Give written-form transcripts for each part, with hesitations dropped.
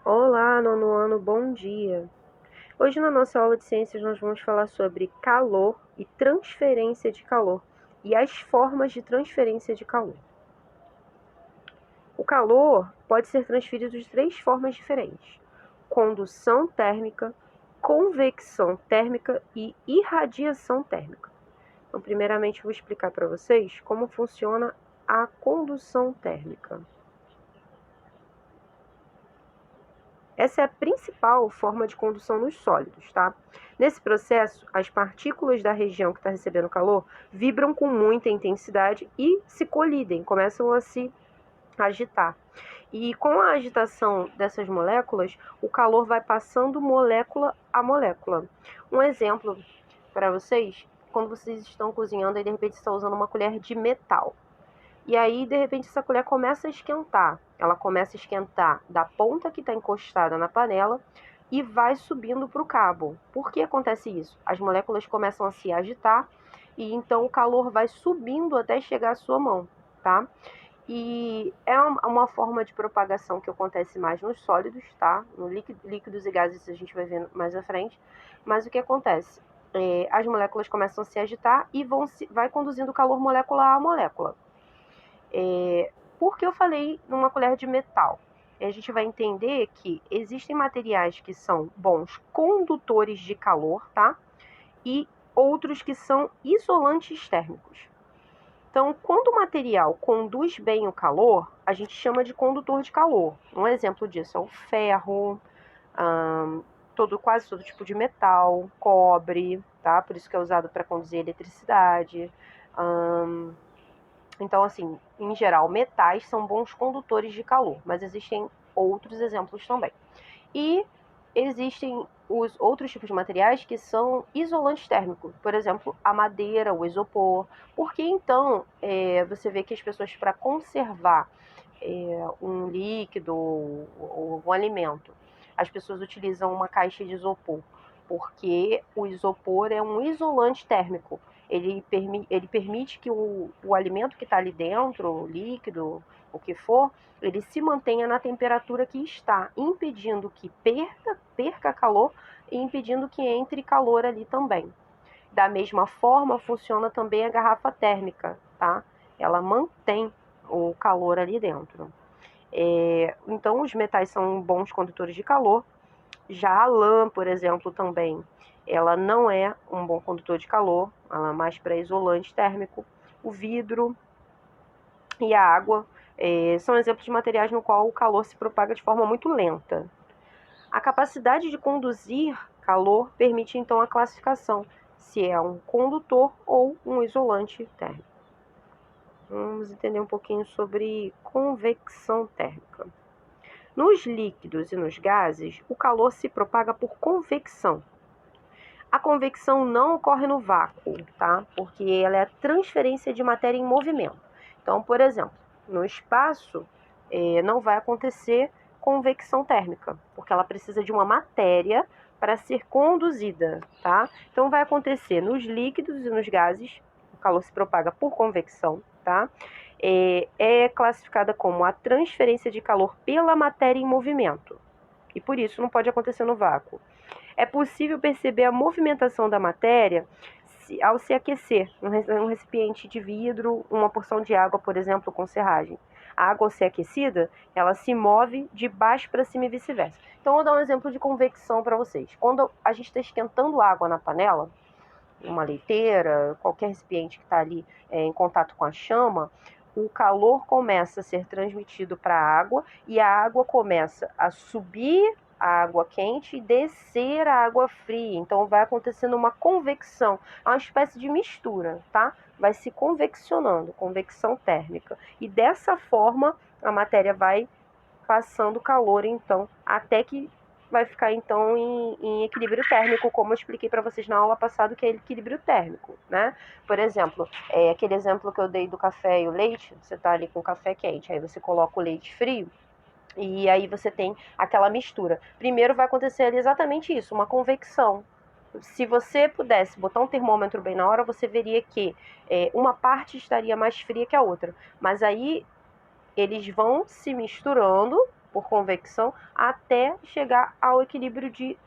Olá, nono ano, bom dia. Hoje na nossa aula de ciências nós vamos falar sobre calor e transferência de calor e as formas de transferência de calor. O calor pode ser transferido de três formas diferentes: condução térmica, convecção térmica e irradiação térmica. Então, primeiramente, vou explicar para vocês como funciona a condução térmica. Essa é a principal forma de condução nos sólidos, tá? Nesse processo, as partículas da região que está recebendo calor vibram com muita intensidade e se colidem, começam a se agitar. E com a agitação dessas moléculas, o calor vai passando molécula a molécula. Um exemplo para vocês, quando vocês estão cozinhando e de repente estão usando uma colher de metal. E aí, de repente, essa colher começa a esquentar. Ela começa a esquentar da ponta que está encostada na panela e vai subindo para o cabo. Por que acontece isso? As moléculas começam a se agitar e então o calor vai subindo até chegar à sua mão, tá? E é uma forma de propagação que acontece mais nos sólidos, tá? No líquidos e gases a gente vai ver mais à frente. Mas o que acontece? As moléculas começam a se agitar e vai conduzindo o calor molécula a molécula. Por que eu falei numa colher de metal? A gente vai entender que existem materiais que são bons condutores de calor, tá? E outros que são isolantes térmicos. Então, quando o material conduz bem o calor, a gente chama de condutor de calor. Um exemplo disso é o ferro, quase todo tipo de metal, cobre, tá? Por isso que é usado para conduzir eletricidade. Então, assim, em geral, metais são bons condutores de calor, mas existem outros exemplos também. E existem os outros tipos de materiais que são isolantes térmicos, por exemplo, a madeira, o isopor, porque então você vê que as pessoas, para conservar um líquido ou um alimento, as pessoas utilizam uma caixa de isopor, porque o isopor é um isolante térmico. Ele permite que o alimento que está ali dentro, o líquido, o que for, ele se mantenha na temperatura que está, impedindo que perca calor e impedindo que entre calor ali também. Da mesma forma, funciona também a garrafa térmica, tá? Ela mantém o calor ali dentro. Então, os metais são bons condutores de calor. Já a lã, por exemplo, também, ela não é um bom condutor de calor, ela é mais para isolante térmico. O vidro e a água são exemplos de materiais no qual o calor se propaga de forma muito lenta. A capacidade de conduzir calor permite então a classificação, se é um condutor ou um isolante térmico. Vamos entender um pouquinho sobre convecção térmica. Nos líquidos e nos gases, o calor se propaga por convecção. A convecção não ocorre no vácuo, tá? Porque ela é a transferência de matéria em movimento. Então, por exemplo, no espaço não vai acontecer convecção térmica, porque ela precisa de uma matéria para ser conduzida, tá? Então, vai acontecer nos líquidos e nos gases, o calor se propaga por convecção, tá? É classificada como a transferência de calor pela matéria em movimento, e por isso não pode acontecer no vácuo. É possível perceber a movimentação da matéria ao se aquecer num recipiente de vidro, uma porção de água, por exemplo, com serragem. A água, ao ser aquecida, ela se move de baixo para cima e vice-versa. Então, vou dar um exemplo de convecção para vocês. Quando a gente está esquentando água na panela, uma leiteira, qualquer recipiente que está ali em contato com a chama, o calor começa a ser transmitido para a água e a água começa a subir a água quente e descer a água fria. Então vai acontecendo uma convecção, é uma espécie de mistura, tá? Vai se conveccionando, convecção térmica. E dessa forma a matéria vai passando calor, então, até que vai ficar então em equilíbrio térmico, como eu expliquei para vocês na aula passada, que é equilíbrio térmico, né? Por exemplo, aquele exemplo que eu dei do café e o leite, você tá ali com o café quente, aí você coloca o leite frio, e aí você tem aquela mistura. Primeiro vai acontecer ali exatamente isso, uma convecção. Se você pudesse botar um termômetro bem na hora, você veria que uma parte estaria mais fria que a outra. Mas aí eles vão se misturando, por convecção até chegar ao equilíbrio de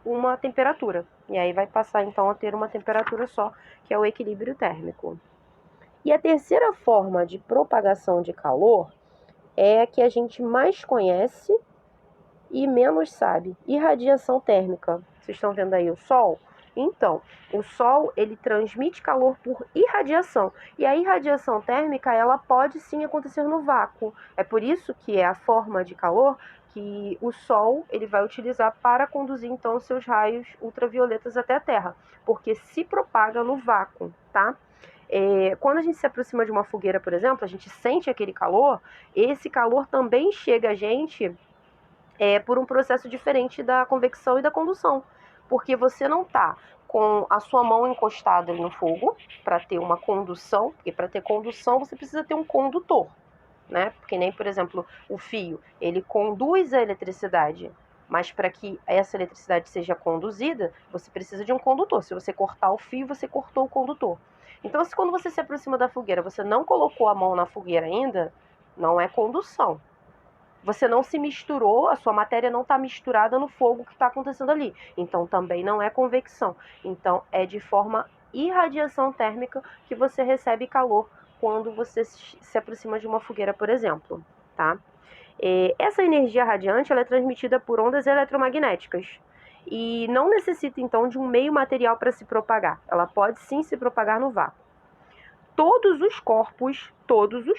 uma temperatura. E aí vai passar então a ter uma temperatura só, que é o equilíbrio térmico. E a terceira forma de propagação de calor é a que a gente mais conhece e menos sabe: irradiação térmica. Vocês estão vendo aí o Sol? Então, o Sol, ele transmite calor por irradiação. E a irradiação térmica, ela pode sim acontecer no vácuo. É por isso que é a forma de calor que o Sol ele vai utilizar para conduzir, então, seus raios ultravioletas até a Terra. Porque se propaga no vácuo, tá? Quando a gente se aproxima de uma fogueira, por exemplo, a gente sente aquele calor. Esse calor também chega a gente por um processo diferente da convecção e da condução, porque você não está com a sua mão encostada no fogo para ter uma condução, porque para ter condução você precisa ter um condutor, né? Porque nem, por exemplo, o fio, ele conduz a eletricidade, mas para que essa eletricidade seja conduzida, você precisa de um condutor. Se você cortar o fio, você cortou o condutor. Então, se quando você se aproxima da fogueira, você não colocou a mão na fogueira ainda, não é condução. Você não se misturou, a sua matéria não está misturada no fogo que está acontecendo ali. Então, também não é convecção. Então, é de forma irradiação térmica que você recebe calor quando você se aproxima de uma fogueira, por exemplo, tá? Essa energia radiante ela é transmitida por ondas eletromagnéticas e não necessita, então, de um meio material para se propagar. Ela pode, sim, se propagar no vácuo. Todos os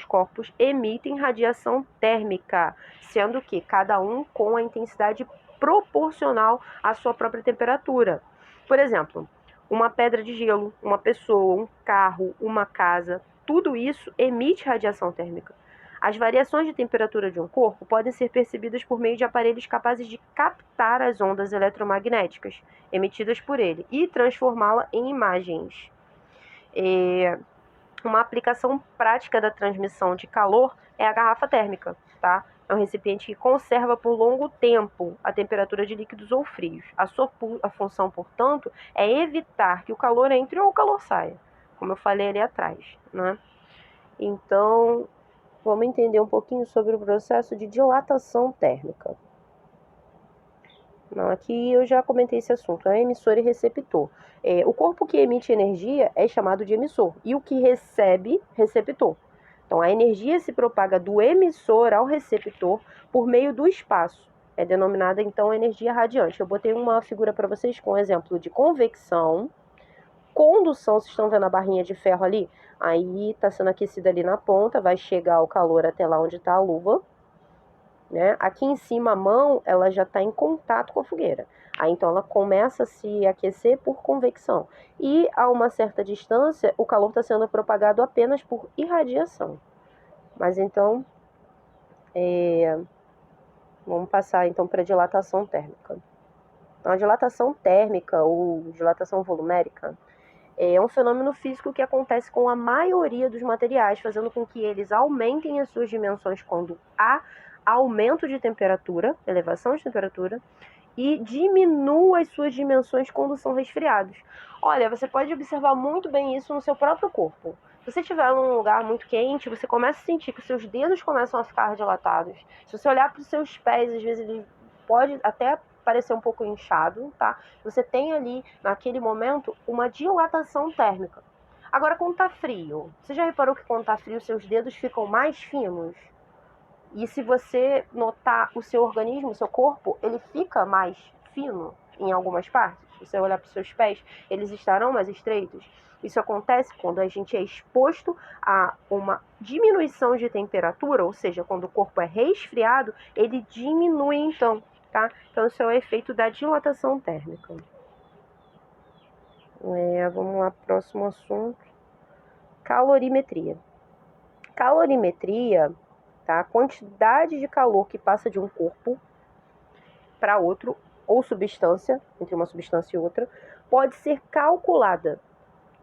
corpos emitem radiação térmica, sendo que cada um com a intensidade proporcional à sua própria temperatura. Por exemplo, uma pedra de gelo, uma pessoa, um carro, uma casa, tudo isso emite radiação térmica. As variações de temperatura de um corpo podem ser percebidas por meio de aparelhos capazes de captar as ondas eletromagnéticas emitidas por ele e transformá-la em imagens. Uma aplicação prática da transmissão de calor é a garrafa térmica, tá? É um recipiente que conserva por longo tempo a temperatura de líquidos ou frios. A função, portanto, é evitar que o calor entre ou o calor saia, como eu falei ali atrás, né? Então, vamos entender um pouquinho sobre o processo de dilatação térmica. Não, aqui eu já comentei esse assunto, é emissor e receptor. O corpo que emite energia é chamado de emissor e o que recebe, receptor. Então, a energia se propaga do emissor ao receptor por meio do espaço. É denominada, então, energia radiante. Eu botei uma figura para vocês com um exemplo de convecção, condução. Vocês estão vendo a barrinha de ferro ali? Aí está sendo aquecida ali na ponta, vai chegar o calor até lá onde está a luva. Né? Aqui em cima a mão ela já está em contato com a fogueira. Aí então ela começa a se aquecer por convecção. E a uma certa distância o calor está sendo propagado apenas por irradiação. Mas então vamos passar então para a dilatação térmica. Então, a dilatação térmica ou dilatação volumérica é um fenômeno físico que acontece com a maioria dos materiais, fazendo com que eles aumentem as suas dimensões quando há aumento de temperatura, elevação de temperatura, e diminua as suas dimensões quando são resfriados. Olha, você pode observar muito bem isso no seu próprio corpo. Se você estiver num lugar muito quente, você começa a sentir que os seus dedos começam a ficar dilatados. Se você olhar para os seus pés, às vezes ele pode até parecer um pouco inchado, tá? Você tem ali, naquele momento, uma dilatação térmica. Agora, quando tá frio, você já reparou que quando tá frio, seus dedos ficam mais finos? E se você notar o seu organismo, o seu corpo, ele fica mais fino em algumas partes. Se você olhar para os seus pés, eles estarão mais estreitos. Isso acontece quando a gente é exposto a uma diminuição de temperatura, ou seja, quando o corpo é resfriado, ele diminui então, tá? Então, isso é o efeito da dilatação térmica. Vamos lá, próximo assunto. Calorimetria. Calorimetria, tá? A quantidade de calor que passa de um corpo para outro, ou substância, entre uma substância e outra, pode ser calculada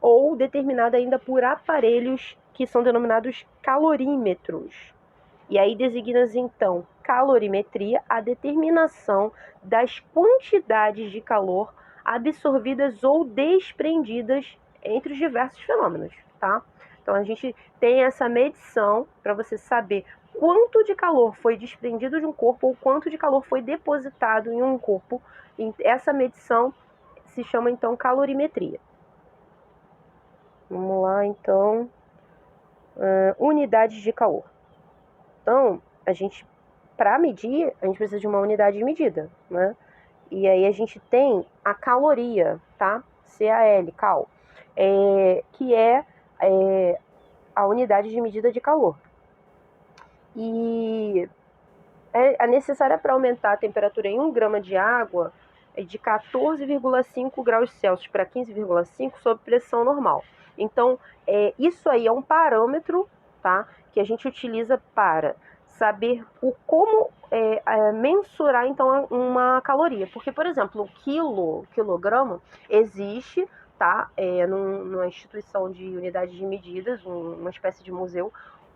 ou determinada ainda por aparelhos que são denominados calorímetros. E aí designa-se, então, calorimetria a determinação das quantidades de calor absorvidas ou desprendidas entre os diversos fenômenos, tá? Então, a gente tem essa medição para você saber quanto de calor foi desprendido de um corpo ou quanto de calor foi depositado em um corpo. Essa medição se chama, então, calorimetria. Vamos lá, então. Unidades de calor. Então, para medir, a gente precisa de uma unidade de medida, né? E aí a gente tem a caloria, tá? CAL, que é a unidade de medida de calor. E é necessária para aumentar a temperatura em 1 grama de água de 14,5 graus Celsius para 15,5 sob pressão normal. Então, isso aí é um parâmetro, tá? Que a gente utiliza para saber como mensurar, então, uma caloria. Porque, por exemplo, o quilograma existe, tá? Numa instituição de unidade de medidas, uma espécie de museu,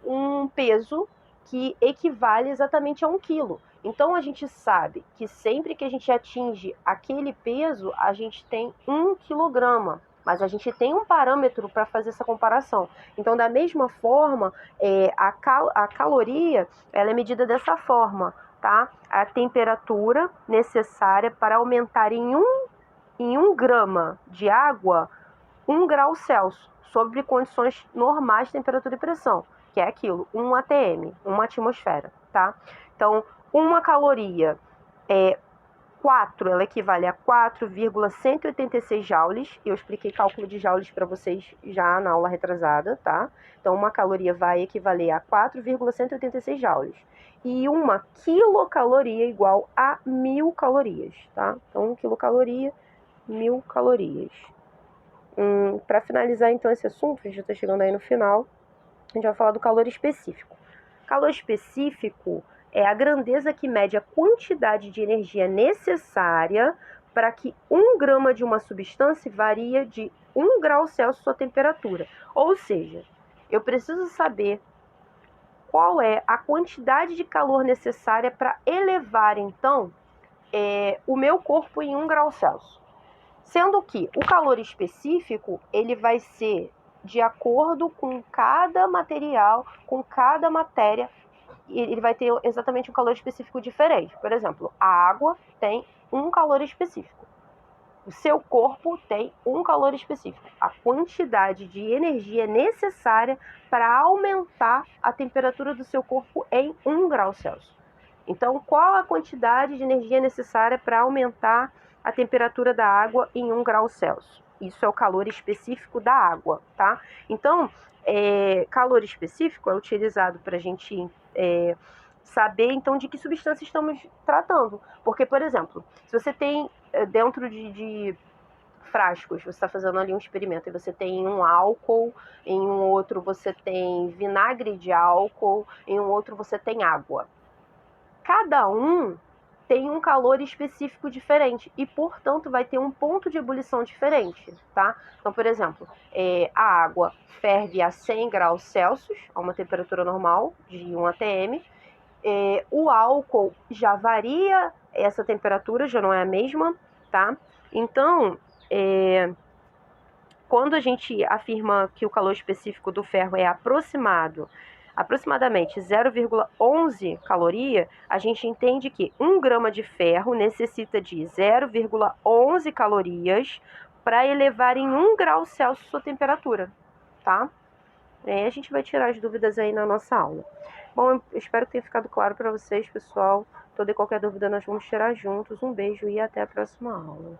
um peso que equivale exatamente a 1 quilo. Então, a gente sabe que sempre que a gente atinge aquele peso, a gente tem 1 quilograma. Mas a gente tem um parâmetro para fazer essa comparação. Então, da mesma forma, a caloria ela é medida dessa forma, tá? A temperatura necessária para aumentar em 1 grama de água 1 grau Celsius, sob condições normais de temperatura e pressão, que é aquilo, 1 atm, 1 atmosfera, tá? Então, uma caloria 4, ela equivale a 4,186 joules. Eu expliquei cálculo de joules para vocês já na aula retrasada, tá? Então, uma caloria vai equivaler a 4,186 joules. E uma quilocaloria igual a 1.000 calorias, tá? Então, 1 quilocaloria, 1.000 calorias. Para finalizar, então, esse assunto, a gente já está chegando aí no final, a gente vai falar do calor específico. Calor específico é a grandeza que mede a quantidade de energia necessária para que 1 grama de uma substância varia de 1 grau Celsius sua temperatura. Ou seja, eu preciso saber qual é a quantidade de calor necessária para elevar, então, o meu corpo em 1 grau Celsius. Sendo que o calor específico, ele vai ser de acordo com cada material, com cada matéria, ele vai ter exatamente um calor específico diferente. Por exemplo, a água tem um calor específico. O seu corpo tem um calor específico. A quantidade de energia necessária para aumentar a temperatura do seu corpo em 1 grau Celsius. Então, qual a quantidade de energia necessária para aumentar a temperatura da água em 1 grau Celsius? Isso é o calor específico da água, tá? Então, calor específico é utilizado para a gente saber, então, de que substância estamos tratando. Porque, por exemplo, se você tem dentro de frascos, você está fazendo ali um experimento, e você tem um álcool, em um outro você tem vinagre de álcool, em um outro você tem água. Cada um tem um calor específico diferente e, portanto, vai ter um ponto de ebulição diferente, tá? Então, por exemplo, a água ferve a 100 graus Celsius, a uma temperatura normal de 1 atm. O álcool já varia essa temperatura, já não é a mesma, tá? Então, quando a gente afirma que o calor específico do ferro é aproximadamente 0,11 caloria, a gente entende que 1 grama de ferro necessita de 0,11 calorias para elevar em 1 grau Celsius sua temperatura, tá? A gente vai tirar as dúvidas aí na nossa aula. Bom, eu espero que tenha ficado claro para vocês, pessoal. Toda e qualquer dúvida nós vamos tirar juntos. Um beijo e até a próxima aula.